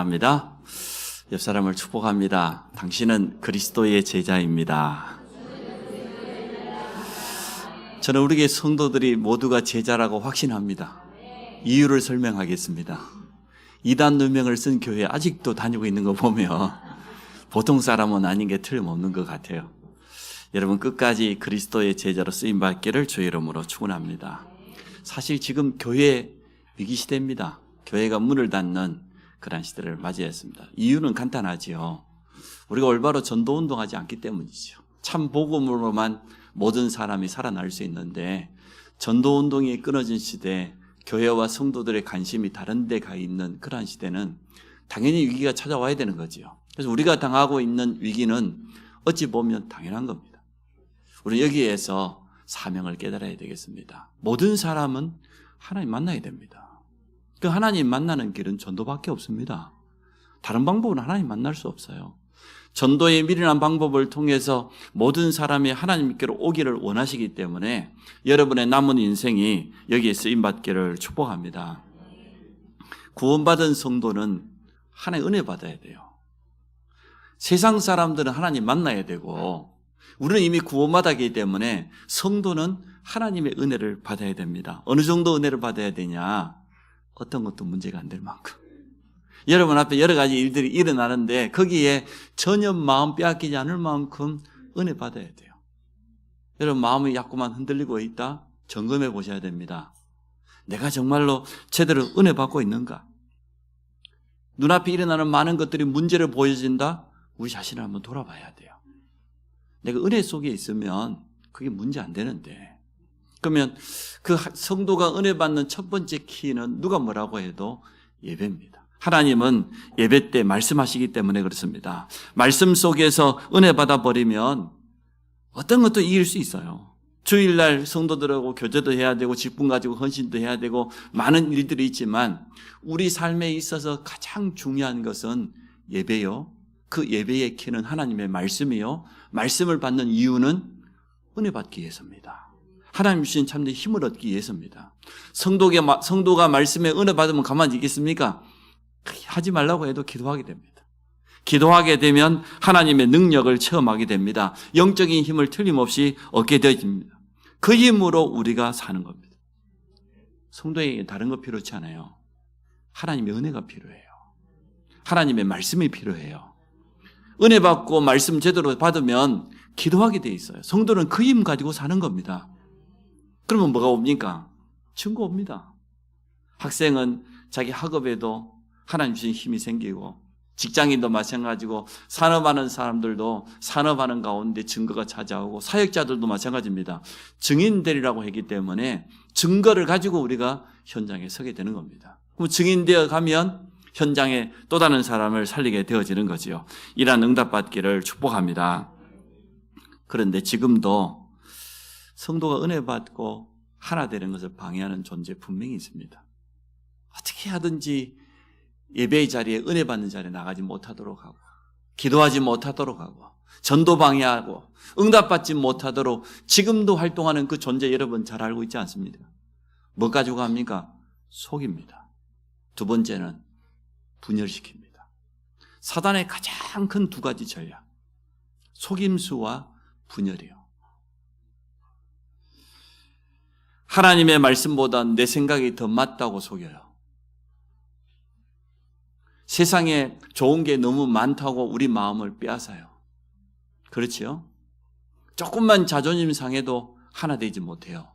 축복합니다. 옆 사람을 축복합니다. 당신은 그리스도의 제자입니다. 저는 우리 성도들이 모두가 제자라고 확신합니다. 이유를 설명하겠습니다. 이단 누명을 쓴 교회 아직도 다니고 있는 거 보면 보통 사람은 아닌 게 틀림없는 것 같아요. 여러분 끝까지 그리스도의 제자로 쓰임받기를 주의 이름으로 축원합니다. 사실 지금 교회 위기시대입니다. 교회가 문을 닫는 그런 시대를 맞이했습니다. 이유는 간단하지요. 우리가 올바로 전도운동하지 않기 때문이죠. 참 복음으로만 모든 사람이 살아날 수 있는데 전도운동이 끊어진 시대, 교회와 성도들의 관심이 다른 데 가 있는 그러한 시대는 당연히 위기가 찾아와야 되는 거죠. 그래서 우리가 당하고 있는 위기는 어찌 보면 당연한 겁니다. 우리 여기에서 사명을 깨달아야 되겠습니다. 모든 사람은 하나님 만나야 됩니다. 그 하나님 만나는 길은 전도밖에 없습니다. 다른 방법은 하나님 만날 수 없어요. 전도의 미련한 방법을 통해서 모든 사람이 하나님께로 오기를 원하시기 때문에 여러분의 남은 인생이 여기에 쓰임받기를 축복합니다. 구원받은 성도는 하나님의 은혜 받아야 돼요. 세상 사람들은 하나님 만나야 되고 우리는 이미 구원받았기 때문에 성도는 하나님의 은혜를 받아야 됩니다. 어느 정도 은혜를 받아야 되냐? 어떤 것도 문제가 안 될 만큼. 여러분 앞에 여러 가지 일들이 일어나는데 거기에 전혀 마음 빼앗기지 않을 만큼 은혜 받아야 돼요. 여러분 마음이 자꾸만 흔들리고 있다? 점검해 보셔야 됩니다. 내가 정말로 제대로 은혜 받고 있는가? 눈앞에 일어나는 많은 것들이 문제를 보여진다? 우리 자신을 한번 돌아봐야 돼요. 내가 은혜 속에 있으면 그게 문제 안 되는데 그러면 그 성도가 은혜 받는 첫 번째 키는 누가 뭐라고 해도 예배입니다. 하나님은 예배 때 말씀하시기 때문에 그렇습니다. 말씀 속에서 은혜 받아버리면 어떤 것도 이길 수 있어요. 주일날 성도들하고 교제도 해야 되고 직분 가지고 헌신도 해야 되고 많은 일들이 있지만 우리 삶에 있어서 가장 중요한 것은 예배요. 그 예배의 키는 하나님의 말씀이요. 말씀을 받는 이유는 은혜 받기 위해서입니다. 하나님 주신 참된 힘을 얻기 위해서입니다. 성도가 말씀에 은혜 받으면 가만히 있겠습니까? 하지 말라고 해도 기도하게 됩니다. 기도하게 되면 하나님의 능력을 체험하게 됩니다. 영적인 힘을 틀림없이 얻게 되어집니다. 그 힘으로 우리가 사는 겁니다. 성도에게 다른 거 필요치 않아요. 하나님의 은혜가 필요해요. 하나님의 말씀이 필요해요. 은혜 받고 말씀 제대로 받으면 기도하게 돼 있어요. 성도는 그 힘 가지고 사는 겁니다. 그러면 뭐가 옵니까? 증거 옵니다. 학생은 자기 학업에도 하나님 주신 힘이 생기고 직장인도 마찬가지고 산업하는 사람들도 산업하는 가운데 증거가 찾아오고 사역자들도 마찬가지입니다. 증인들이라고 했기 때문에 증거를 가지고 우리가 현장에 서게 되는 겁니다. 그럼 증인되어 가면 현장에 또 다른 사람을 살리게 되어지는 거지요. 이러한 응답받기를 축복합니다. 그런데 지금도 성도가 은혜 받고 하나 되는 것을 방해하는 존재 분명히 있습니다. 어떻게 하든지 예배의 자리에 은혜 받는 자리에 나가지 못하도록 하고 기도하지 못하도록 하고 전도 방해하고 응답받지 못하도록 지금도 활동하는 그 존재 여러분 잘 알고 있지 않습니까? 뭐 가지고 합니까? 속입니다. 두 번째는 분열시킵니다. 사단의 가장 큰 두 가지 전략. 속임수와 분열이요. 하나님의 말씀보다 내 생각이 더 맞다고 속여요. 세상에 좋은 게 너무 많다고 우리 마음을 빼앗아요. 그렇지요? 조금만 자존심 상해도 하나 되지 못해요.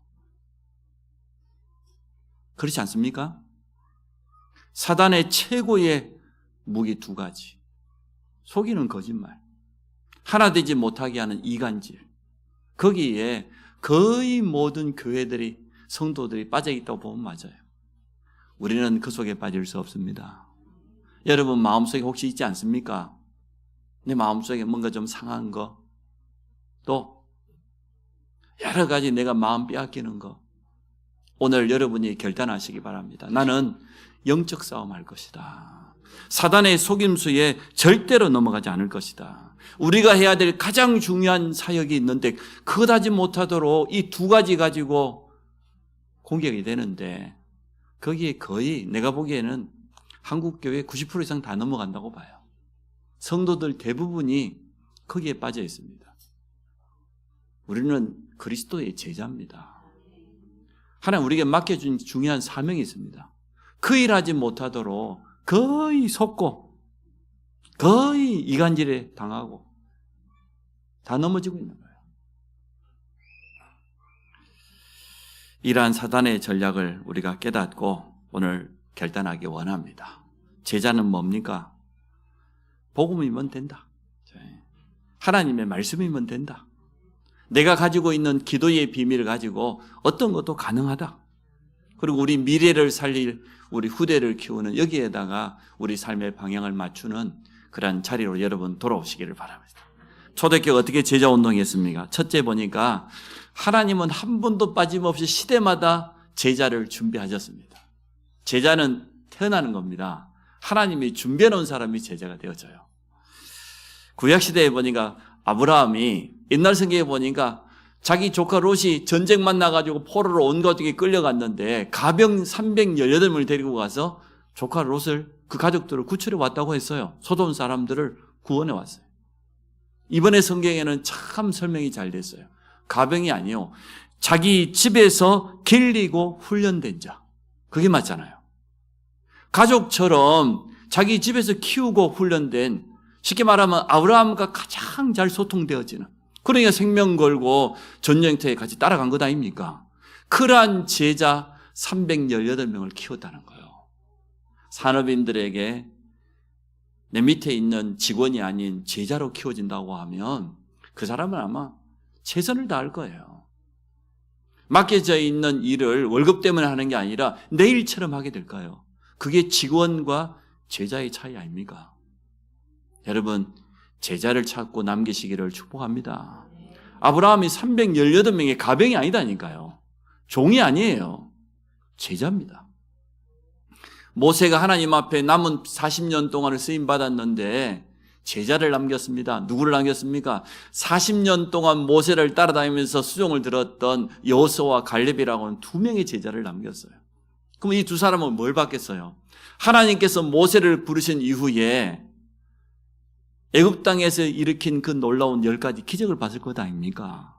그렇지 않습니까? 사단의 최고의 무기 두 가지. 속이는 거짓말. 하나 되지 못하게 하는 이간질. 거기에 거의 모든 교회들이 성도들이 빠져있다고 보면 맞아요. 우리는 그 속에 빠질 수 없습니다. 여러분 마음속에 혹시 있지 않습니까? 내 마음속에 뭔가 좀 상한 거, 또 여러 가지 내가 마음 빼앗기는 거, 오늘 여러분이 결단하시기 바랍니다. 나는 영적 싸움 할 것이다. 사단의 속임수에 절대로 넘어가지 않을 것이다. 우리가 해야 될 가장 중요한 사역이 있는데 그것 하지 못하도록 이 두 가지 가지고 공격이 되는데 거기에 거의 내가 보기에는 한국 교회 90% 이상 다 넘어간다고 봐요. 성도들 대부분이 거기에 빠져 있습니다. 우리는 그리스도의 제자입니다. 하나님 우리에게 맡겨준 중요한 사명이 있습니다. 그 일하지 못하도록 거의 속고 거의 이간질에 당하고 다 넘어지고 있는 거예요. 이러한 사단의 전략을 우리가 깨닫고 오늘 결단하기 원합니다. 제자는 뭡니까? 복음이면 된다. 하나님의 말씀이면 된다. 내가 가지고 있는 기도의 비밀을 가지고 어떤 것도 가능하다. 그리고 우리 미래를 살릴 우리 후대를 키우는 여기에다가 우리 삶의 방향을 맞추는 그런 자리로 여러분 돌아오시기를 바랍니다. 초대교회 어떻게 제자 운동했습니까? 첫째 보니까 하나님은 한 번도 빠짐없이 시대마다 제자를 준비하셨습니다. 제자는 태어나는 겁니다. 하나님이 준비해 놓은 사람이 제자가 되어져요. 구약시대에 보니까 아브라함이 옛날 성경에 보니까 자기 조카 롯이 전쟁 만나가지고 포로로 온 가족이 끌려갔는데 가병 318명을 데리고 가서 조카 롯을 그 가족들을 구출해 왔다고 했어요. 소돔 사람들을 구원해 왔어요. 이번에 성경에는 참 설명이 잘 됐어요. 가병이 아니요. 자기 집에서 길리고 훈련된 자. 그게 맞잖아요. 가족처럼 자기 집에서 키우고 훈련된, 쉽게 말하면 아브라함과 가장 잘 소통되어지는, 그러니까 생명 걸고 전쟁터에 같이 따라간 것 아닙니까? 그러한 제자 318명을 키웠다는 거예요. 산업인들에게 내 밑에 있는 직원이 아닌 제자로 키워진다고 하면 그 사람은 아마 최선을 다할 거예요. 맡겨져 있는 일을 월급 때문에 하는 게 아니라 내 일처럼 하게 될까요? 그게 직원과 제자의 차이 아닙니까? 여러분, 제자를 찾고 남기시기를 축복합니다. 아브라함이 318명의 가병이 아니다니까요. 종이 아니에요. 제자입니다. 모세가 하나님 앞에 남은 40년 동안을 쓰임받았는데 제자를 남겼습니다. 누구를 남겼습니까? 40년 동안 모세를 따라다니면서 수종을 들었던 여호수아와 갈렙이라고는 2명의 제자를 남겼어요. 그럼 이 두 사람은 뭘 받겠어요? 하나님께서 모세를 부르신 이후에 애굽 땅에서 일으킨 그 놀라운 10가지 기적을 봤을 것 아닙니까?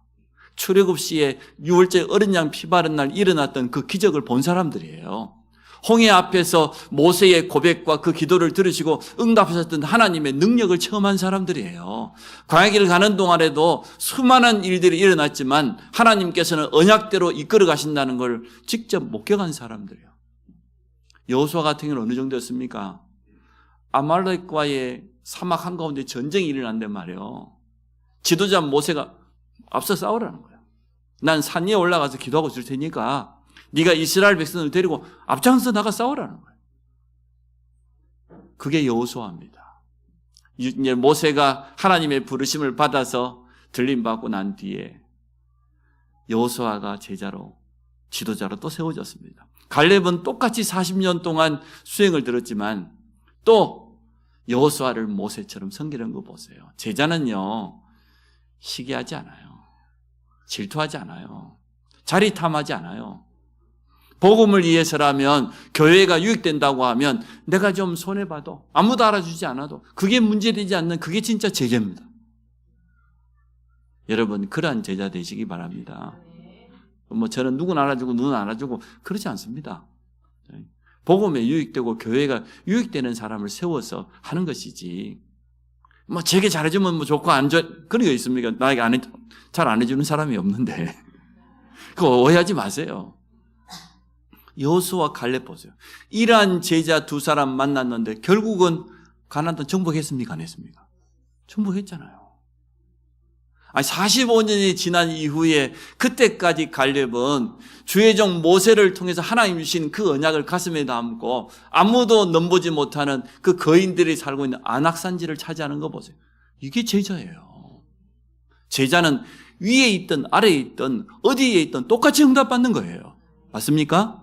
출애굽 시에 6월째 어린 양 피 바른 날 일어났던 그 기적을 본 사람들이에요. 홍해 앞에서 모세의 고백과 그 기도를 들으시고 응답하셨던 하나님의 능력을 체험한 사람들이에요. 광야길을 가는 동안에도 수많은 일들이 일어났지만 하나님께서는 언약대로 이끌어 가신다는 걸 직접 목격한 사람들이에요. 여호수아 같은 경우는 어느 정도였습니까? 아말렉과의 사막 한가운데 전쟁이 일어난단 말이에요. 지도자 모세가 앞서 싸우라는 거예요. 난 산 위에 올라가서 기도하고 있을 테니까 네가 이스라엘 백성을 데리고 앞장서 나가 싸우라는 거예요. 그게 여호수아입니다. 이제 모세가 하나님의 부르심을 받아서 들림받고 난 뒤에 여호수아가 제자로, 지도자로 또 세워졌습니다. 갈렙은 똑같이 40년 동안 수행을 들었지만 또 여호수아를 모세처럼 섬기는 거 보세요. 제자는요, 시기하지 않아요. 질투하지 않아요. 자리탐하지 않아요. 복음을 위해서라면, 교회가 유익된다고 하면 내가 좀 손해봐도 아무도 알아주지 않아도 그게 문제되지 않는, 그게 진짜 제자입니다. 여러분, 그러한 제자 되시기 바랍니다. 저는 누구는 알아주고 누구는 안 알아주고 그러지 않습니다. 복음에 유익되고 교회가 유익되는 사람을 세워서 하는 것이지, 제게 잘해주면 좋고 그런 게 있습니까? 나에게 잘 안 해주는 사람이 없는데. 그거 오해하지 마세요. 여호수아와 갈렙 보세요. 이러한 제자 두 사람 만났는데 결국은 가나안 땅 정복했습니까? 안 했습니까? 정복했잖아요. 45년이 지난 이후에 그때까지 갈렙은 주의 종 모세를 통해서 하나님 주신 그 언약을 가슴에 담고 아무도 넘보지 못하는 그 거인들이 살고 있는 안악산지를 차지하는 거 보세요. 이게 제자예요. 제자는 위에 있든 아래에 있든 어디에 있든 똑같이 응답받는 거예요. 맞습니까?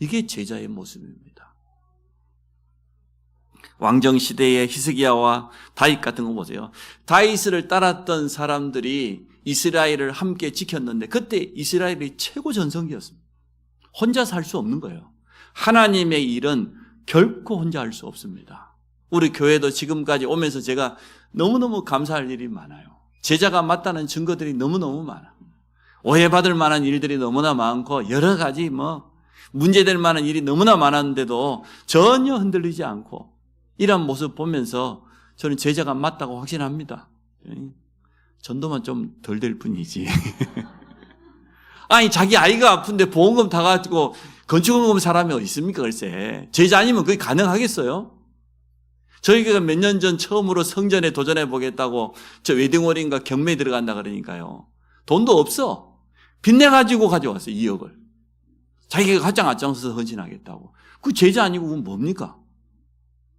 이게 제자의 모습입니다. 왕정시대의 히스기야와 다윗 같은 거 보세요. 다윗을 따랐던 사람들이 이스라엘을 함께 지켰는데 그때 이스라엘이 최고 전성기였습니다. 혼자 살 수 없는 거예요. 하나님의 일은 결코 혼자 할 수 없습니다. 우리 교회도 지금까지 오면서 제가 너무너무 감사할 일이 많아요. 제자가 맞다는 증거들이 너무너무 많아. 오해받을 만한 일들이 너무나 많고 여러 가지 문제될 만한 일이 너무나 많았는데도 전혀 흔들리지 않고 이런 모습 보면서 저는 제자가 맞다고 확신합니다. 전도만 좀 덜 될 뿐이지. 아니 자기 아이가 아픈데 보험금 다 가지고 건축원금 사람이 어디 있습니까? 글쎄 제자 아니면 그게 가능하겠어요? 저희가 몇 년 전 처음으로 성전에 도전해 보겠다고 저 웨딩홀인가 경매에 들어간다 그러니까요. 돈도 없어. 빚내가지고 가져왔어요. 2억을. 자기가 가장 앞장서서 헌신하겠다고. 그 제자 아니고 그건 뭡니까?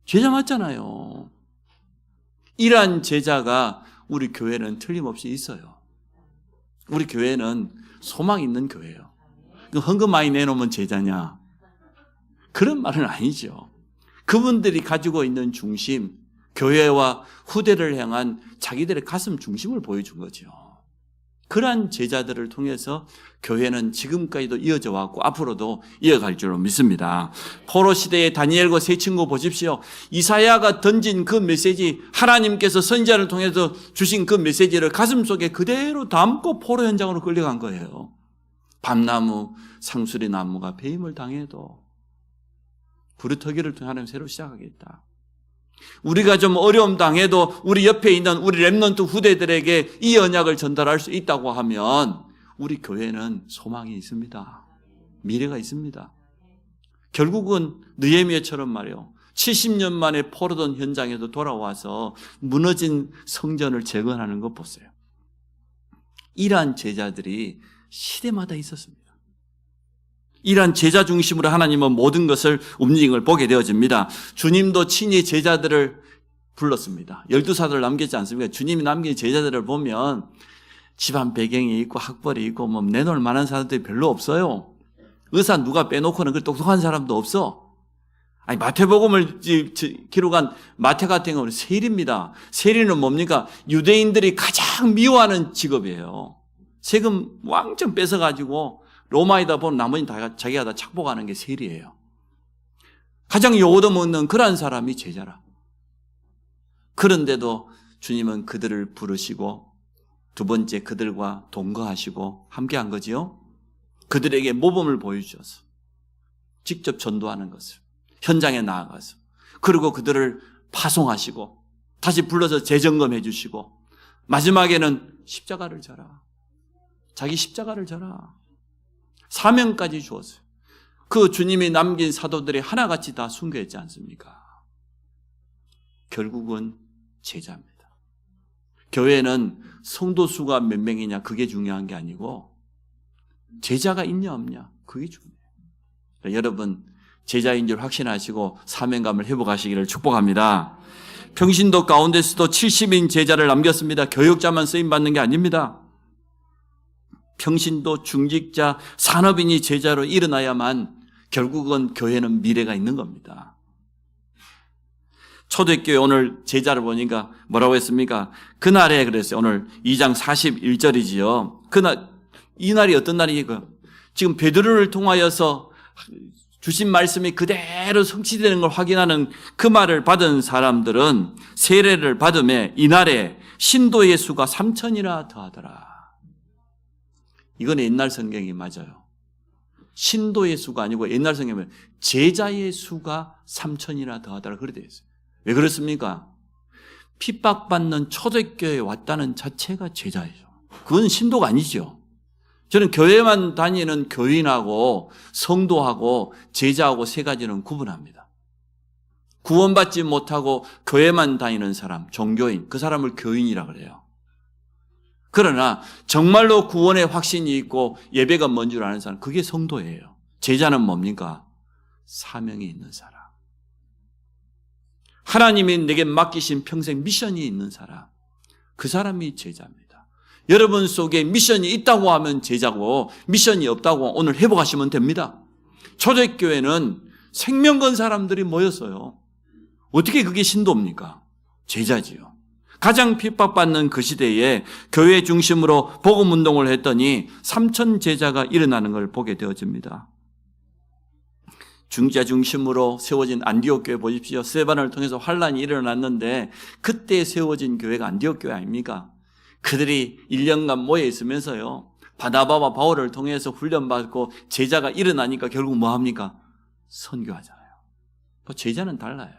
제자 맞잖아요. 이러한 제자가 우리 교회는 틀림없이 있어요. 우리 교회는 소망 있는 교회예요. 헌금 많이 내놓으면 제자냐? 그런 말은 아니죠. 그분들이 가지고 있는 중심, 교회와 후대를 향한 자기들의 가슴 중심을 보여준 거죠. 그러한 제자들을 통해서 교회는 지금까지도 이어져 왔고 앞으로도 이어갈 줄로 믿습니다. 포로 시대의 다니엘과 세 친구 보십시오. 이사야가 던진 그 메시지, 하나님께서 선지자를 통해서 주신 그 메시지를 가슴속에 그대로 담고 포로 현장으로 끌려간 거예요. 밤나무, 상수리 나무가 배임을 당해도 부르터기를 통해 하나님 새로 시작하겠다. 우리가 좀 어려움 당해도 우리 옆에 있는 우리 렘넌트 후대들에게 이 언약을 전달할 수 있다고 하면 우리 교회는 소망이 있습니다. 미래가 있습니다. 결국은 느헤미야처럼 말이에요. 70년 만에 포로된 현장에도 돌아와서 무너진 성전을 재건하는 것 보세요. 이러한 제자들이 시대마다 있었습니다. 이러한 제자 중심으로 하나님은 모든 것을 움직임을 보게 되어집니다. 주님도 친히 제자들을 불렀습니다. 12사도를 남겼지 않습니까? 주님이 남긴 제자들을 보면 집안 배경이 있고 학벌이 있고 내놓을 만한 사람들이 별로 없어요. 의사 누가 빼놓고는 그 똑똑한 사람도 없어. 아니 마태복음을 기록한 마태 같은 경우는 세리입니다. 세리는 뭡니까? 유대인들이 가장 미워하는 직업이에요. 세금 왕창 뺏어가지고 로마에다 보면 나머지는 다 자기가 다 착복하는 게 세리예요. 가장 요얻어먹는 그러한 사람이 제자라. 그런데도 주님은 그들을 부르시고 두 번째 그들과 동거하시고 함께한 거지요. 그들에게 모범을 보여주셔서 직접 전도하는 것을 현장에 나아가서 그리고 그들을 파송하시고 다시 불러서 재점검해 주시고 마지막에는 십자가를 져라. 자기 십자가를 져라. 사명까지 주었어요. 그 주님이 남긴 사도들이 하나같이 다 순교했지 않습니까? 결국은 제자입니다. 교회는 성도 수가 몇 명이냐 그게 중요한 게 아니고 제자가 있냐 없냐 그게 중요해요. 여러분 제자인 줄 확신하시고 사명감을 회복하시기를 축복합니다. 평신도 가운데서도 70인 제자를 남겼습니다. 교역자만 쓰임받는 게 아닙니다. 평신도, 중직자, 산업인이 제자로 일어나야만 결국은 교회는 미래가 있는 겁니다. 초대교회 오늘 제자를 보니까 뭐라고 했습니까? 그날에 그랬어요. 오늘 2장 41절이지요. 이날이 어떤 날이에요? 지금 베드로를 통하여서 주신 말씀이 그대로 성취되는 걸 확인하는 그 말을 받은 사람들은 세례를 받음에 이날에 신도의 수가 3,000이나 더하더라. 이건 옛날 성경이 맞아요. 신도의 수가 아니고 옛날 성경은 제자의 수가 3,000이나 더하더라 그렇게 되어 있어요. 왜 그렇습니까? 핍박받는 초대교회에 왔다는 자체가 제자예요. 그건 신도가 아니죠. 저는 교회만 다니는 교인하고 성도하고 제자하고 세 가지는 구분합니다. 구원받지 못하고 교회만 다니는 사람, 종교인, 그 사람을 교인이라 그래요. 그러나 정말로 구원의 확신이 있고 예배가 뭔 줄 아는 사람, 그게 성도예요. 제자는 뭡니까? 사명이 있는 사람. 하나님이 내게 맡기신 평생 미션이 있는 사람, 그 사람이 제자입니다. 여러분 속에 미션이 있다고 하면 제자고 미션이 없다고 오늘 회복하시면 됩니다. 초대교회는 생명 건 사람들이 모였어요. 어떻게 그게 신도입니까? 제자지요. 가장 핍박받는 그 시대에 교회 중심으로 복음운동을 했더니 3,000 제자가 일어나는 걸 보게 되어집니다. 중자 중심으로 세워진 안디옥 교회 보십시오. 스데반을 통해서 환란이 일어났는데 그때 세워진 교회가 안디옥 교회 아닙니까? 그들이 1년간 모여 있으면서요, 바나바와 바울을 통해서 훈련받고 제자가 일어나니까 결국 뭐 합니까? 선교하잖아요. 제자는 달라요.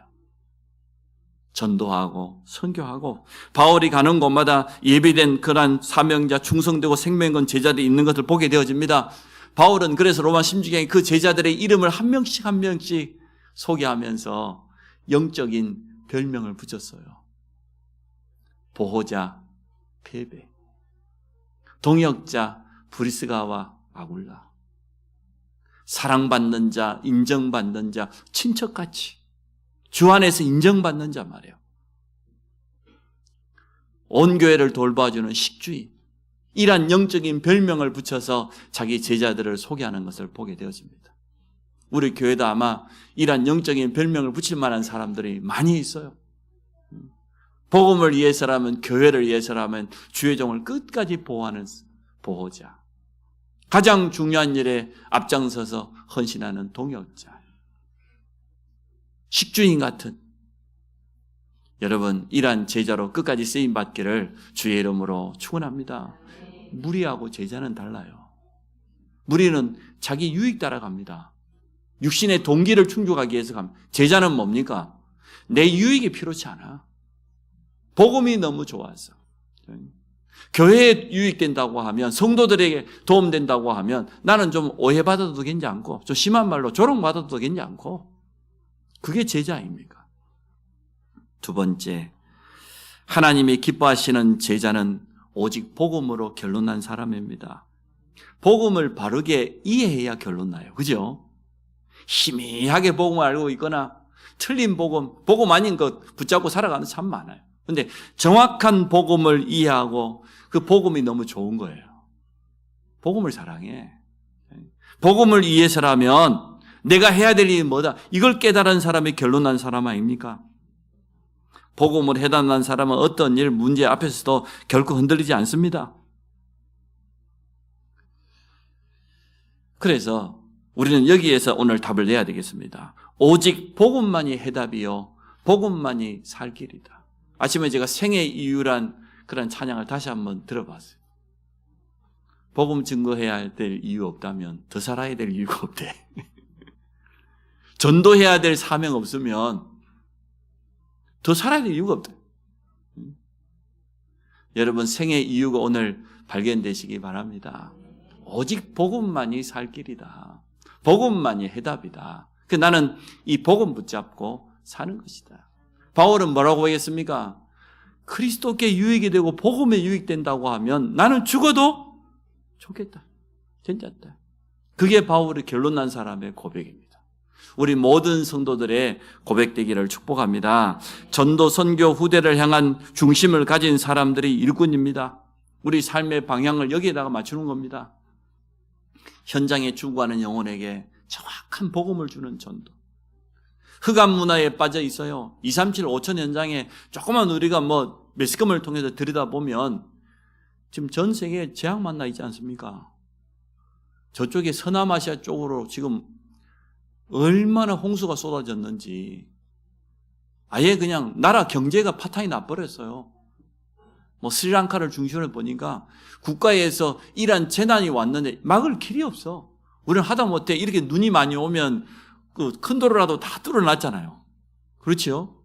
전도하고 선교하고, 바울이 가는 곳마다 예비된 그러한 사명자, 충성되고 생명인 건 제자들이 있는 것을 보게 되어집니다. 바울은 그래서 로마 심지경에 그 제자들의 이름을 한 명씩 한 명씩 소개하면서 영적인 별명을 붙였어요. 보호자 페베, 동역자 브리스가와 아굴라, 사랑받는 자, 인정받는 자, 친척같이 주 안에서 인정받는 자 말이에요. 온 교회를 돌봐주는 식주인, 이란 영적인 별명을 붙여서 자기 제자들을 소개하는 것을 보게 되어집니다. 우리 교회도 아마 이란 영적인 별명을 붙일 만한 사람들이 많이 있어요. 복음을 위해서라면, 교회를 위해서라면 주의 종을 끝까지 보호하는 보호자, 가장 중요한 일에 앞장서서 헌신하는 동역자, 식주인 같은, 여러분 이러한 제자로 끝까지 쓰임받기를 주의 이름으로 축원합니다. 무리하고 제자는 달라요. 무리는 자기 유익 따라갑니다. 육신의 동기를 충족하기 위해서 갑니다. 제자는 뭡니까? 내 유익이 필요치 않아. 복음이 너무 좋아서, 교회에 유익된다고 하면, 성도들에게 도움된다고 하면 나는 좀 오해받아도 되겠지 않고, 좀 심한 말로 조롱받아도 되겠지 않고, 그게 제자입니까? 두 번째, 하나님이 기뻐하시는 제자는 오직 복음으로 결론난 사람입니다. 복음을 바르게 이해해야 결론나요. 그죠? 희미하게 복음을 알고 있거나 틀린 복음 아닌 것 붙잡고 살아가는 참 많아요. 그런데 정확한 복음을 이해하고 그 복음이 너무 좋은 거예요. 복음을 사랑해. 복음을 위해서라면 내가 해야 될 일이 뭐다? 이걸 깨달은 사람이 결론난 사람 아닙니까? 복음을 해단한 사람은 어떤 일, 문제 앞에서도 결코 흔들리지 않습니다. 그래서 우리는 여기에서 오늘 답을 내야 되겠습니다. 오직 복음만이 해답이요, 복음만이 살 길이다. 아침에 제가 생애 이유란 그런 찬양을 다시 한번 들어봤어요. 복음 증거해야 될 이유 없다면 더 살아야 될 이유가 없대. 전도해야 될 사명 없으면 더 살아야 될 이유가 없다. 여러분 생의 이유가 오늘 발견되시기 바랍니다. 오직 복음만이 살 길이다. 복음만이 해답이다. 나는 이 복음 붙잡고 사는 것이다. 바울은 뭐라고 하겠습니까? 그리스도께 유익이 되고 복음에 유익된다고 하면 나는 죽어도 좋겠다. 괜찮다. 그게 바울의 결론난 사람의 고백입니다. 우리 모든 성도들의 고백되기를 축복합니다. 전도 선교 후대를 향한 중심을 가진 사람들이 일꾼입니다. 우리 삶의 방향을 여기에다가 맞추는 겁니다. 현장에 죽어가는 영혼에게 정확한 복음을 주는 전도. 흑암 문화에 빠져 있어요. 237 5천 현장에 조그만 우리가 매스컴을 통해서 들여다보면 지금 전 세계에 재앙 만나 있지 않습니까? 저쪽에 서남아시아 쪽으로 지금 얼마나 홍수가 쏟아졌는지, 아예 그냥 나라 경제가 파탄이 나버렸어요. 스리랑카를 중심으로 보니까 국가에서 이러한 재난이 왔는데 막을 길이 없어. 우리는 하다못해 이렇게 눈이 많이 오면 그 큰 도로라도 다 뚫어놨잖아요. 그렇지요?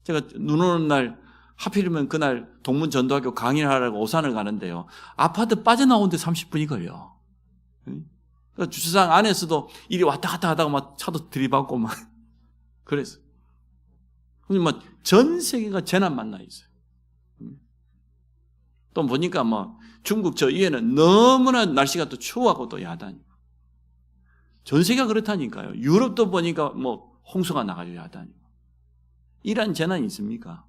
제가 눈 오는 날 하필이면 그날 동문전도학교 강의를 하려고 오산을 가는데요, 아파트 빠져나오는데 30분이 걸려. 그러니까 주차장 안에서도 이리 왔다 갔다 하다가 막 차도 들이받고 막 그래서 전 세계가 재난 만나 있어요. 또 보니까 중국 저 위에는 너무나 날씨가 또 추워하고 또 야단이고, 전 세계가 그렇다니까요. 유럽도 보니까 홍수가 나가지고 야단이고. 이런 재난이 있습니까?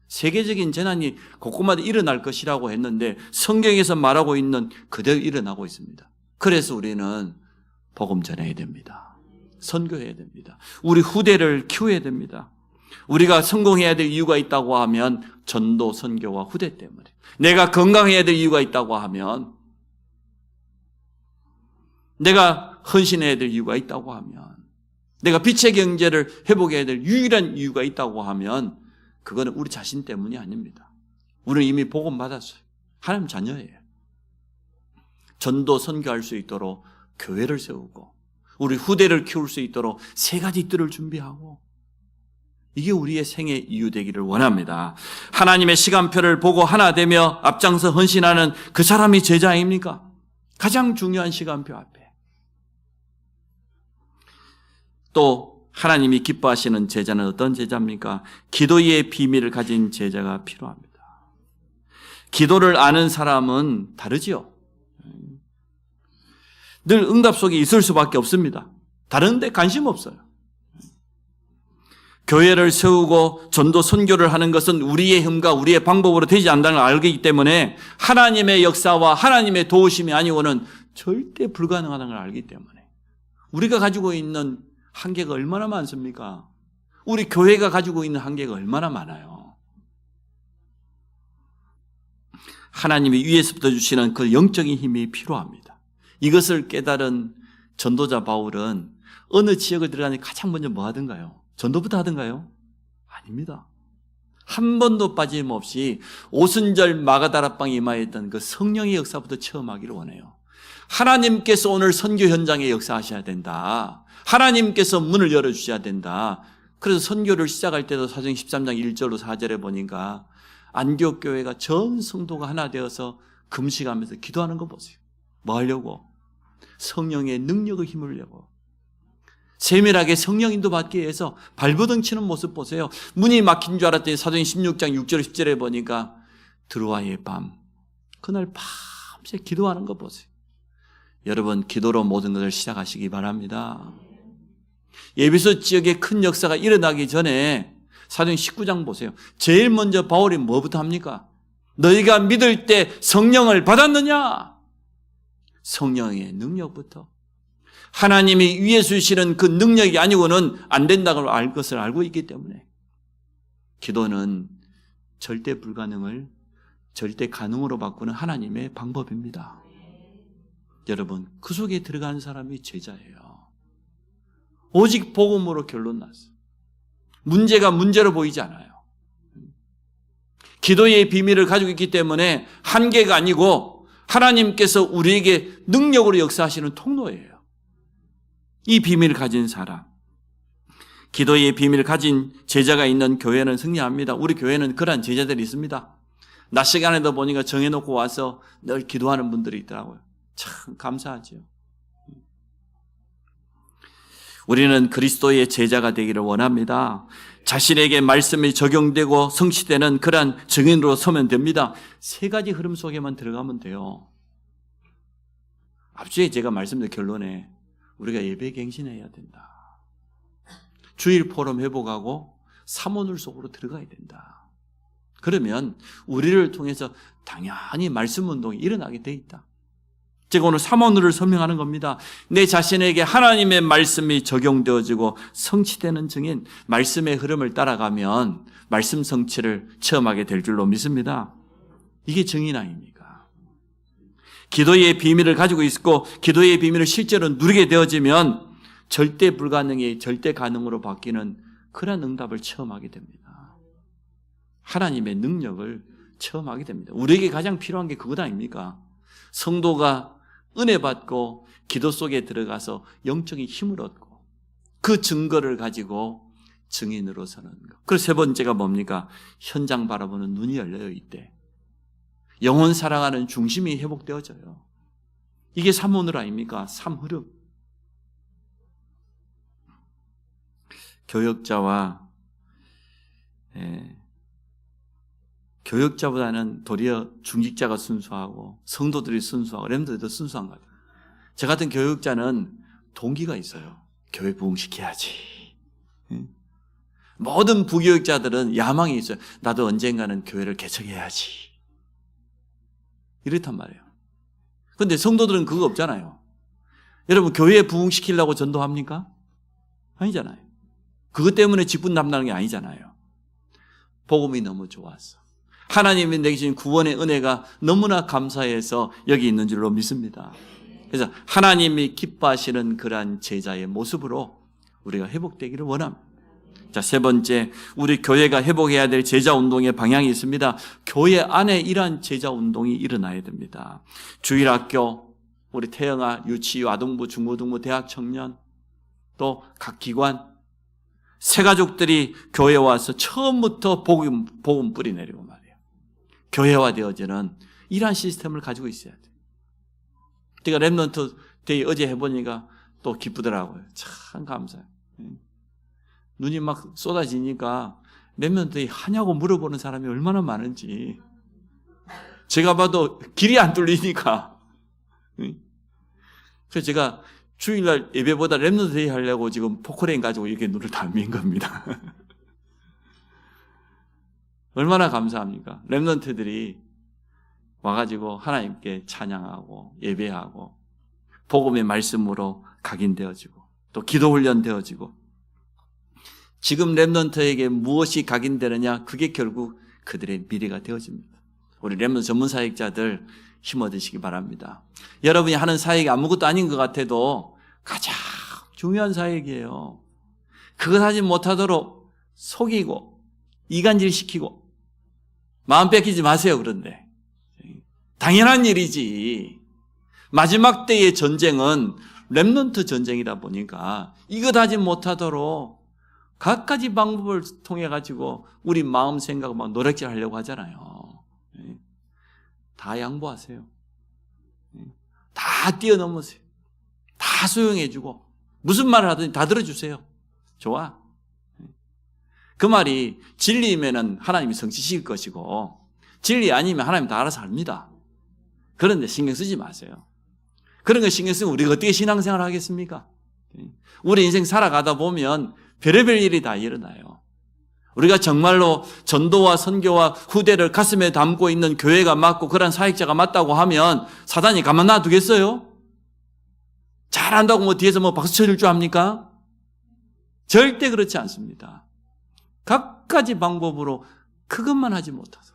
세계적인 재난이 곳곳마다 일어날 것이라고 했는데 성경에서 말하고 있는 그대로 일어나고 있습니다. 그래서 우리는 복음 전해야 됩니다. 선교해야 됩니다. 우리 후대를 키워야 됩니다. 우리가 성공해야 될 이유가 있다고 하면 전도, 선교와 후대 때문에, 내가 건강해야 될 이유가 있다고 하면, 내가 헌신해야 될 이유가 있다고 하면, 내가 빛의 경제를 회복해야 될 유일한 이유가 있다고 하면 그거는 우리 자신 때문이 아닙니다. 우리는 이미 복음 받았어요. 하나님 자녀예요. 전도 선교할 수 있도록 교회를 세우고 우리 후대를 키울 수 있도록 세 가지 뜰을 준비하고 이게 우리의 생의 이유 되기를 원합니다. 하나님의 시간표를 보고 하나 되며 앞장서 헌신하는 그 사람이 제자 아닙니까? 가장 중요한 시간표 앞에. 또 하나님이 기뻐하시는 제자는 어떤 제자입니까? 기도의 비밀을 가진 제자가 필요합니다. 기도를 아는 사람은 다르지요. 늘 응답 속에 있을 수밖에 없습니다. 다른 데 관심 없어요. 교회를 세우고 전도 선교를 하는 것은 우리의 힘과 우리의 방법으로 되지 않는다는 걸 알기 때문에 하나님의 역사와 하나님의 도우심이 아니고는 절대 불가능하다는 걸 알기 때문에 우리가 가지고 있는 한계가 얼마나 많습니까? 우리 교회가 가지고 있는 한계가 얼마나 많아요. 하나님이 위에서부터 주시는 그 영적인 힘이 필요합니다. 이것을 깨달은 전도자 바울은 어느 지역을 들어가니 가장 먼저 뭐 하던가요? 전도부터 하던가요? 아닙니다. 한 번도 빠짐없이 오순절 마가다락방에 임하였던 그 성령의 역사부터 체험하기를 원해요. 하나님께서 오늘 선교 현장에 역사하셔야 된다. 하나님께서 문을 열어주셔야 된다. 그래서 선교를 시작할 때도 사도행 13장 1절로 4절에 보니까 안디옥 교회가 전 성도가 하나 되어서 금식하면서 기도하는 거 보세요. 뭐 하려고? 성령의 능력의 힘을 내고 세밀하게 성령인도 받기 위해서 발버둥 치는 모습 보세요. 문이 막힌 줄 알았더니 사도행 16장 6절 10절에 보니까 드로아의 밤 그날 밤새 기도하는 거 보세요. 여러분 기도로 모든 것을 시작하시기 바랍니다. 예비소 지역에 큰 역사가 일어나기 전에 사도행 19장 보세요. 제일 먼저 바울이 뭐부터 합니까? 너희가 믿을 때 성령을 받았느냐? 성령의 능력부터. 하나님이 위에서 주시는 그 능력이 아니고는 안 된다고 알 것을 알고 있기 때문에 기도는 절대 불가능을 절대 가능으로 바꾸는 하나님의 방법입니다. 여러분 그 속에 들어가는 사람이 제자예요. 오직 복음으로 결론 났어요. 문제가 문제로 보이지 않아요. 기도의 비밀을 가지고 있기 때문에 한계가 아니고 하나님께서 우리에게 능력으로 역사하시는 통로예요. 이 비밀을 가진 사람, 기도의 비밀을 가진 제자가 있는 교회는 승리합니다. 우리 교회는 그러한 제자들이 있습니다. 낮 시간에도 보니까 정해놓고 와서 늘 기도하는 분들이 있더라고요. 참 감사하죠. 우리는 그리스도의 제자가 되기를 원합니다. 자신에게 말씀이 적용되고 성취되는 그러한 증인으로 서면 됩니다. 세 가지 흐름 속에만 들어가면 돼요. 앞주에 제가 말씀드린 결론에 우리가 예배 갱신해야 된다. 주일 포럼 회복하고 사모늘 속으로 들어가야 된다. 그러면 우리를 통해서 당연히 말씀 운동이 일어나게 돼 있다. 제가 오늘 사모늘을 설명하는 겁니다. 내 자신에게 하나님의 말씀이 적용되어지고 성취되는 증인, 말씀의 흐름을 따라가면 말씀 성취를 체험하게 될 줄로 믿습니다. 이게 증인 아닙니까? 기도의 비밀을 가지고 있고 기도의 비밀을 실제로 누리게 되어지면 절대 불가능이 절대 가능으로 바뀌는 그런 응답을 체험하게 됩니다. 하나님의 능력을 체험하게 됩니다. 우리에게 가장 필요한 게 그것 아닙니까? 성도가 은혜 받고 기도 속에 들어가서 영적인 힘을 얻고 그 증거를 가지고 증인으로 서는 것. 그래서 세 번째가 뭡니까? 현장 바라보는 눈이 열려요. 이때 영혼 사랑하는 중심이 회복되어져요. 이게 삼오늘 아닙니까? 삼흐름. 교역자보다는 도리어 중직자가 순수하고 성도들이 순수하고 렘들도 순수한 것 같아요. 저 같은 교역자는 동기가 있어요. 교회 부흥시켜야지. 모든 부교역자들은 야망이 있어요. 나도 언젠가는 교회를 개척해야지. 이렇단 말이에요. 그런데 성도들은 그거 없잖아요. 여러분 교회 부흥시키려고 전도합니까? 아니잖아요. 그것 때문에 직분 담당하는 게 아니잖아요. 복음이 너무 좋았어. 하나님이 내게 주신 구원의 은혜가 너무나 감사해서 여기 있는 줄로 믿습니다. 그래서 하나님이 기뻐하시는 그러한 제자의 모습으로 우리가 회복되기를 원합니다. 자, 세 번째, 우리 교회가 회복해야 될 제자운동의 방향이 있습니다. 교회 안에 이러한 제자운동이 일어나야 됩니다. 주일학교, 우리 태영아, 유치유, 아동부, 중고등부, 대학 청년, 또 각 기관, 새가족들이 교회에 와서 처음부터 복음 뿌리 내리고 말이에요. 교회화되어지는 이러한 시스템을 가지고 있어야 돼요. 제가 랩런트 데이 어제 해보니까 또 기쁘더라고요. 참 감사해요. 눈이 막 쏟아지니까 랩런트 데이 하냐고 물어보는 사람이 얼마나 많은지. 제가 봐도 길이 안 뚫리니까. 그래서 제가 주일날 예배보다 랩런트 데이 하려고 지금 포크레인 가지고 이렇게 눈을 다 민 겁니다. 얼마나 감사합니까? 랩런트들이 와가지고 하나님께 찬양하고 예배하고 복음의 말씀으로 각인되어지고 또 기도훈련 되어지고 지금 랩런트에게 무엇이 각인되느냐? 그게 결국 그들의 미래가 되어집니다. 우리 랩런트 전문 사역자들 힘 얻으시기 바랍니다. 여러분이 하는 사역이 아무것도 아닌 것 같아도 가장 중요한 사역이에요. 그것 하지 못하도록 속이고 이간질시키고 마음 뺏기지 마세요. 그런데 당연한 일이지. 마지막 때의 전쟁은 렘넌트 전쟁이다 보니까 이것 하지 못하도록 갖가지 방법을 통해 가지고 우리 마음 생각을 막 노력질하려고 하잖아요. 다 양보하세요. 다 뛰어넘으세요. 다 수용해주고 무슨 말을 하든지 다 들어주세요. 좋아. 그 말이 진리이면은 하나님이 성취시킬 것이고 진리 아니면 하나님 다 알아서 합니다. 그런데 신경 쓰지 마세요. 그런 거 신경 쓰면 우리가 어떻게 신앙생활을 하겠습니까? 우리 인생 살아가다 보면 별의별 일이 다 일어나요. 우리가 정말로 전도와 선교와 후대를 가슴에 담고 있는 교회가 맞고 그런 사역자가 맞다고 하면 사단이 가만 놔두겠어요? 잘한다고 뭐 뒤에서 뭐 박수 쳐줄 줄 압니까? 절대 그렇지 않습니다. 각가지 방법으로 그것만 하지 못하도록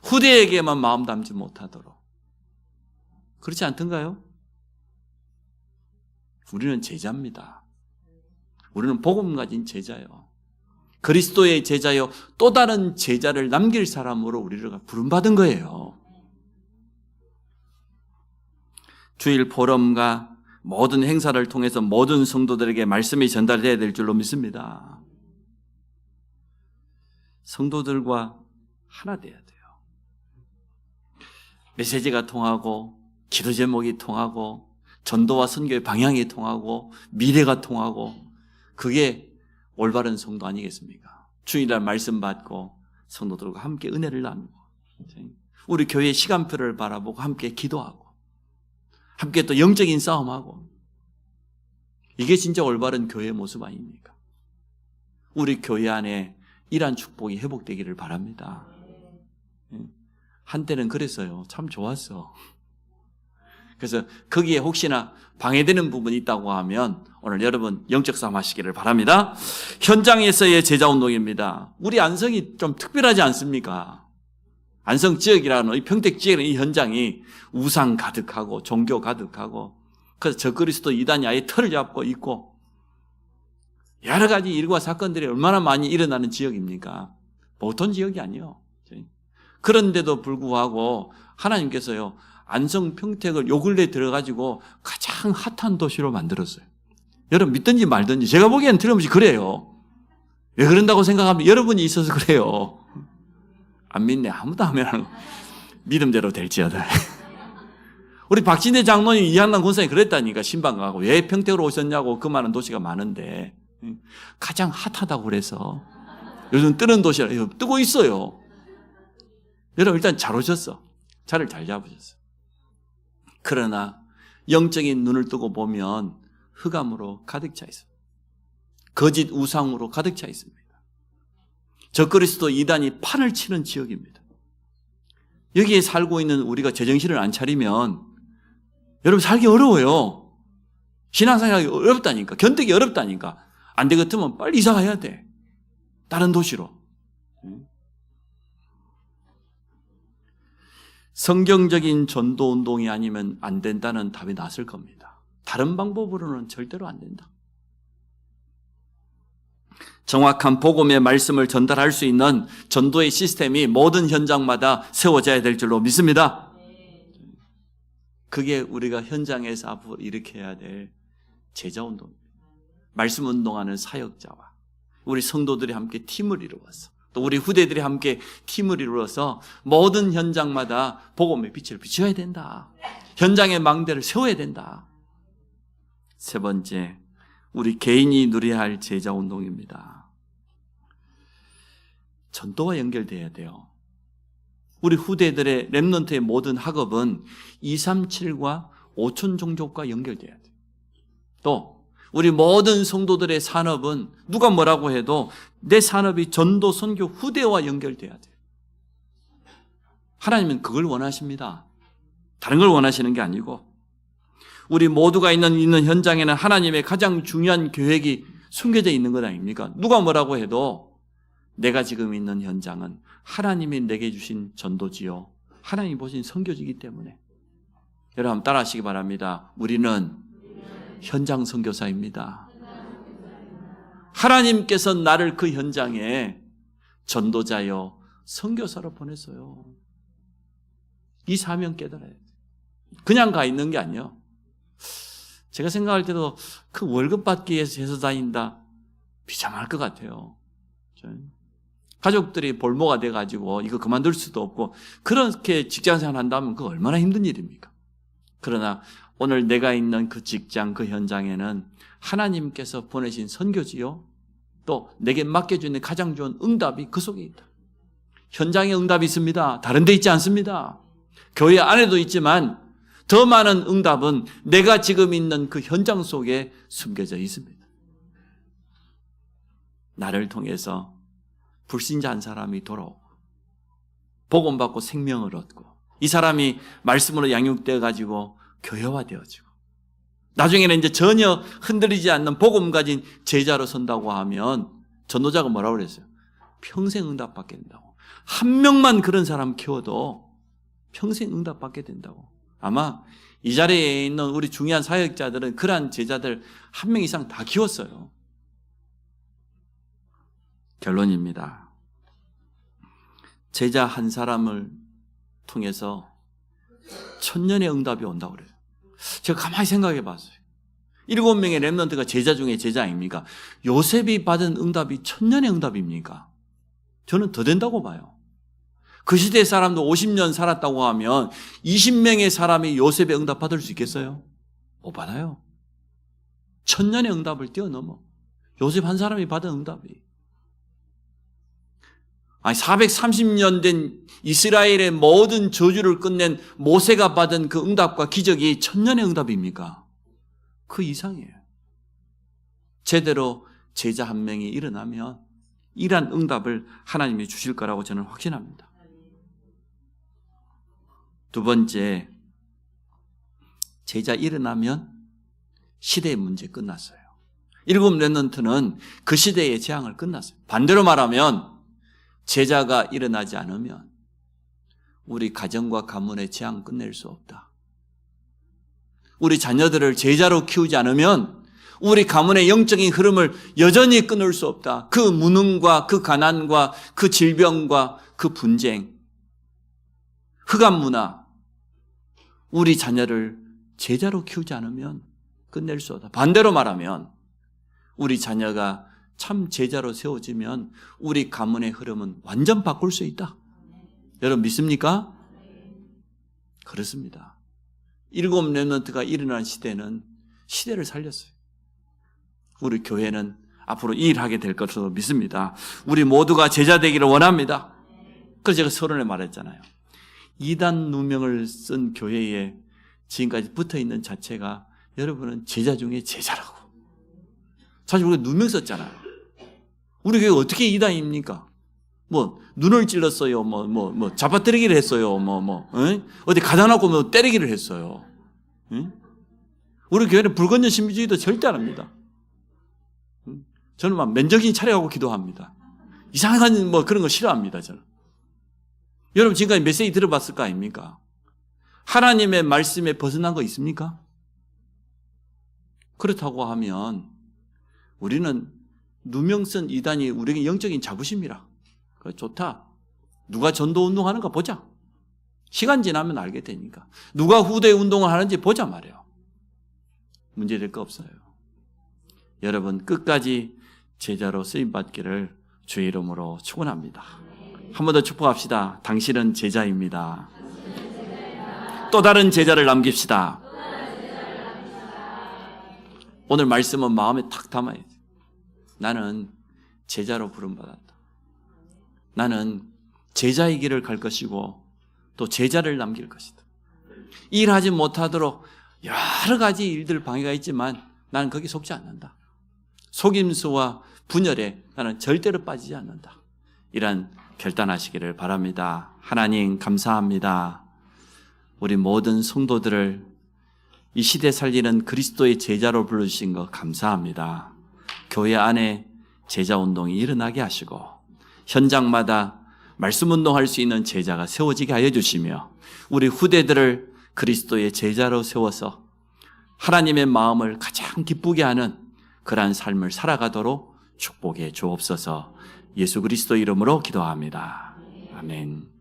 후대에게만 마음 담지 못하도록 그렇지 않던가요? 우리는 제자입니다. 우리는 복음 가진 제자요. 그리스도의 제자요. 또 다른 제자를 남길 사람으로 우리를 부름받은 거예요. 주일 포럼과 모든 행사를 통해서 모든 성도들에게 말씀이 전달돼야 될 줄로 믿습니다. 성도들과 하나 돼야 돼요. 메시지가 통하고 기도 제목이 통하고 전도와 선교의 방향이 통하고 미래가 통하고 그게 올바른 성도 아니겠습니까? 주일날 말씀 받고 성도들과 함께 은혜를 나누고 우리 교회의 시간표를 바라보고 함께 기도하고 함께 또 영적인 싸움하고 이게 진짜 올바른 교회의 모습 아닙니까? 우리 교회 안에 이러한 축복이 회복되기를 바랍니다. 한때는 그랬어요. 참 좋았어. 그래서 거기에 혹시나 방해되는 부분이 있다고 하면 오늘 여러분 영적 싸움 하시기를 바랍니다. 현장에서의 제자운동입니다. 우리 안성이 좀 특별하지 않습니까? 안성 지역이라는 이 평택 지역의 이 현장이 우상 가득하고 종교 가득하고 그래서 적그리스도 이단이 아예 털을 잡고 있고 여러 가지 일과 사건들이 얼마나 많이 일어나는 지역입니까? 보통 지역이 아니에요. 그런데도 불구하고 하나님께서요 안성 평택을 요 근래 들어가지고 가장 핫한 도시로 만들었어요. 여러분 믿든지 말든지 제가 보기에는 틀림없이 그래요. 왜 그런다고 생각하면 여러분이 있어서 그래요. 안 믿네. 아무도 하면 믿음대로 될지어다. 우리 박진대 장로님 이한남 권사님 그랬다니까 신방가고 왜 평택으로 오셨냐고 그 많은 도시가 많은데 가장 핫하다고 그래서 요즘 뜨는 도시라 뜨고 있어요. 여러분 일단 잘 오셨어. 자리를 잘 잡으셨어. 그러나 영적인 눈을 뜨고 보면 흑암으로 가득 차 있어요. 거짓 우상으로 가득 차 있습니다. 적그리스도 이단이 판을 치는 지역입니다. 여기에 살고 있는 우리가 제정신을 안 차리면 여러분 살기 어려워요. 신앙생활이 어렵다니까. 견디기 어렵다니까. 안 되겠으면 빨리 이사 가야 돼. 다른 도시로. 성경적인 전도운동이 아니면 안 된다는 답이 났을 겁니다. 다른 방법으로는 절대로 안 된다. 정확한 복음의 말씀을 전달할 수 있는 전도의 시스템이 모든 현장마다 세워져야 될 줄로 믿습니다. 그게 우리가 현장에서 앞으로 일으켜야 될 제자운동입니다. 말씀 운동하는 사역자와 우리 성도들이 함께 팀을 이루어서 또 우리 후대들이 함께 팀을 이루어서 모든 현장마다 복음의 빛을 비춰야 된다. 현장의 망대를 세워야 된다. 세 번째, 우리 개인이 누려야 할 제자운동입니다. 전도와 연결돼야 돼요. 우리 후대들의 렘넌트의 모든 학업은 237과 5천 종족과 연결돼야 돼요. 또 우리 모든 성도들의 산업은 누가 뭐라고 해도 내 산업이 전도 선교 후대와 연결돼야 돼요. 하나님은 그걸 원하십니다. 다른 걸 원하시는 게 아니고 우리 모두가 있는 현장에는 하나님의 가장 중요한 계획이 숨겨져 있는 것 아닙니까? 누가 뭐라고 해도 내가 지금 있는 현장은 하나님이 내게 주신 전도지요. 하나님이 보신 선교지이기 때문에. 여러분 한번 따라하시기 바랍니다. 우리는 현장 선교사입니다. 하나님께서 나를 그 현장에 전도자요, 선교사로 보냈어요. 이 사명 깨달아야 돼요. 그냥 가 있는 게 아니에요. 제가 생각할 때도 그 월급 받기 위해서 해서 다닌다. 비참할 것 같아요. 가족들이 볼모가 돼가지고 이거 그만둘 수도 없고 그렇게 직장생활 한다면 그거 얼마나 힘든 일입니까? 그러나 오늘 내가 있는 그 직장, 그 현장에는 하나님께서 보내신 선교지요. 또 내게 맡겨주는 가장 좋은 응답이 그 속에 있다. 현장에 응답이 있습니다. 다른 데 있지 않습니다. 교회 안에도 있지만 더 많은 응답은 내가 지금 있는 그 현장 속에 숨겨져 있습니다. 나를 통해서 불신자 한 사람이 돌아오고 복음 받고 생명을 얻고 이 사람이 말씀으로 양육되어 가지고 교회화되어지고 나중에는 이제 전혀 흔들리지 않는 복음 가진 제자로 선다고 하면 전도자가 뭐라고 그랬어요? 평생 응답받게 된다고. 한 명만 그런 사람 키워도 평생 응답받게 된다고. 아마 이 자리에 있는 우리 중요한 사역자들은 그러한 제자들 한 명 이상 다 키웠어요. 결론입니다. 제자 한 사람을 통해서 천년의 응답이 온다고 그래요. 제가 가만히 생각해 봤어요. 7명의 렘넌트가 제자 중에 제자 아닙니까? 요셉이 받은 응답이 천년의 응답입니까? 저는 더 된다고 봐요. 그 시대 사람도 50년 살았다고 하면 20명의 사람이 요셉의 응답 받을 수 있겠어요? 못 받아요. 천년의 응답을 뛰어넘어. 요셉 한 사람이 받은 응답이. 430년 된 이스라엘의 모든 저주를 끝낸 모세가 받은 그 응답과 기적이 천년의 응답입니까? 그 이상이에요. 제대로 제자 한 명이 일어나면 이러한 응답을 하나님이 주실 거라고 저는 확신합니다. 두 번째, 제자 일어나면 시대의 문제 끝났어요. 7 렘넌트는 그 시대의 재앙을 끝났어요. 반대로 말하면 제자가 일어나지 않으면 우리 가정과 가문의 재앙 끝낼 수 없다. 우리 자녀들을 제자로 키우지 않으면 우리 가문의 영적인 흐름을 여전히 끊을 수 없다. 그 무능과 그 가난과 그 질병과 그 분쟁, 흑암 문화, 우리 자녀를 제자로 키우지 않으면 끝낼 수 없다. 반대로 말하면 우리 자녀가 참 제자로 세워지면 우리 가문의 흐름은 완전 바꿀 수 있다. 여러분 믿습니까? 그렇습니다. 7 렘넌트가 일어난 시대는 시대를 살렸어요. 우리 교회는 앞으로 이 일을 하게 될 것으로 믿습니다. 우리 모두가 제자 되기를 원합니다. 그래서 제가 서론에 말했잖아요. 이단 누명을 쓴 교회에 지금까지 붙어있는 자체가 여러분은 제자 중에 제자라고. 사실 우리가 누명 썼잖아요. 우리 교회 어떻게 이단입니까? 눈을 찔렀어요. 잡아때리기를 했어요. 어디 가다 놓고 때리기를 했어요. 응? 우리 교회는 불건전 신비주의도 절대 안 합니다. 저는 막 면적인 차려가고 기도합니다. 이상한 그런 거 싫어합니다, 저는. 여러분 지금까지 메시지 들어봤을 거 아닙니까? 하나님의 말씀에 벗어난 거 있습니까? 그렇다고 하면 우리는 누명 쓴 이단이 우리에게 영적인 자부심이라. 그래, 좋다. 누가 전도 운동하는가 보자. 시간 지나면 알게 되니까. 누가 후대 운동을 하는지 보자 말이에요. 문제될 거 없어요. 여러분 끝까지 제자로 쓰임받기를 주의 이름으로 축원합니다. 한 번 더 축복합시다. 당신은 제자입니다. 또 다른 제자를 남깁시다. 오늘 말씀은 마음에 탁 담아야 돼. 나는 제자로 부름받았다. 나는 제자의 길을 갈 것이고 또 제자를 남길 것이다. 일하지 못하도록 여러 가지 일들 방해가 있지만 나는 거기 속지 않는다. 속임수와 분열에 나는 절대로 빠지지 않는다. 이런 결단하시기를 바랍니다. 하나님 감사합니다. 우리 모든 성도들을 이 시대 살리는 그리스도의 제자로 불러주신 것 감사합니다. 교회 안에 제자운동이 일어나게 하시고 현장마다 말씀운동할 수 있는 제자가 세워지게 하여 주시며 우리 후대들을 그리스도의 제자로 세워서 하나님의 마음을 가장 기쁘게 하는 그러한 삶을 살아가도록 축복해 주옵소서. 예수 그리스도 이름으로 기도합니다. 아멘.